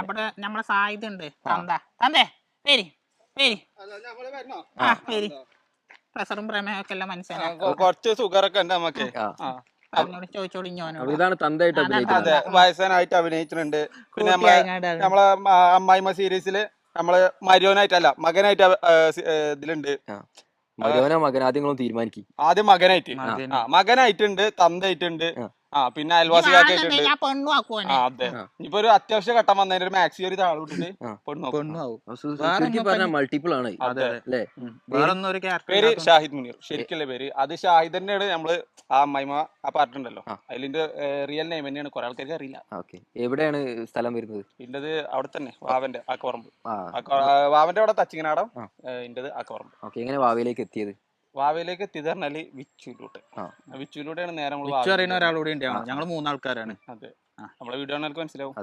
അവിടെ നമ്മളെ സാധ്യത ഉണ്ട് തന്തേ പേര് പേര് ആ പേര് പ്രഷറും പ്രമേയൊക്കെ ഉള്ള മനുഷ്യനാണ് കുറച്ച് ഷുഗറൊക്കെ ഉണ്ട് നമുക്ക് ചോദിച്ചോളി ഇതാണ് തന്തയായിട്ട് അഭിനയിക്കുന്നത്. വയസ്സനായിട്ട് അഭിനയിച്ചിട്ടുണ്ട്. പിന്നെ നമ്മളെ അമ്മായിമ്മ സീരീസില് നമ്മള് മരിയോനായിട്ടല്ല മകനായിട്ട് ഇതിലുണ്ട്. മകൻ ആദ്യം തീരുമാനിക്കും. ആദ്യം മകനായിട്ടുണ്ട്, തന്തയായിട്ടുണ്ട്, പിന്നെ അയൽവാസിയായിട്ടുണ്ട്. അതെ, ഇപ്പൊ ഒരു അത്യാവശ്യ ഘട്ടം വന്നതിന് ഒരു മാക്സി ഒരു താളിട്ടിട്ട് മൾട്ടിപ്പിൾ ആണ്. പേര് ഷാഹിദ് മുനീർ, ശരിക്കുള്ള പേര്. അത് ഷാഹിദ് തന്നെയാണ്. നമ്മള് ആ അമ്മായിമ ആ പാർട്ടുണ്ടല്ലോ, അതിന്റെ റിയൽ നെയിം തന്നെയാണ്. കുറെ ആൾക്കാർക്ക് അറിയില്ല. എവിടെയാണ് സ്ഥലം വരുന്നത്? ഇന്റത് അവിടെ തന്നെ വാവന്റെ ആക്കവറമ്പ്. വാവന്റെ അവിടെ തച്ചിങ്ങനാടം, ഇന്റത് ആക്കവറമ്പ്. എങ്ങനെ വാവയിലേക്ക് എത്തിയത്? വാവയിലേക്ക് എത്തിയത് പറഞ്ഞാല് വിച്ചുവിലൂടെയാണ് നേരെ ഒരാളൂടെ ഉണ്ട്. ഞങ്ങള് 3 ആൾക്കാരാണ്. അതെ, നമ്മളെ വീഡിയോ മനസ്സിലാവും.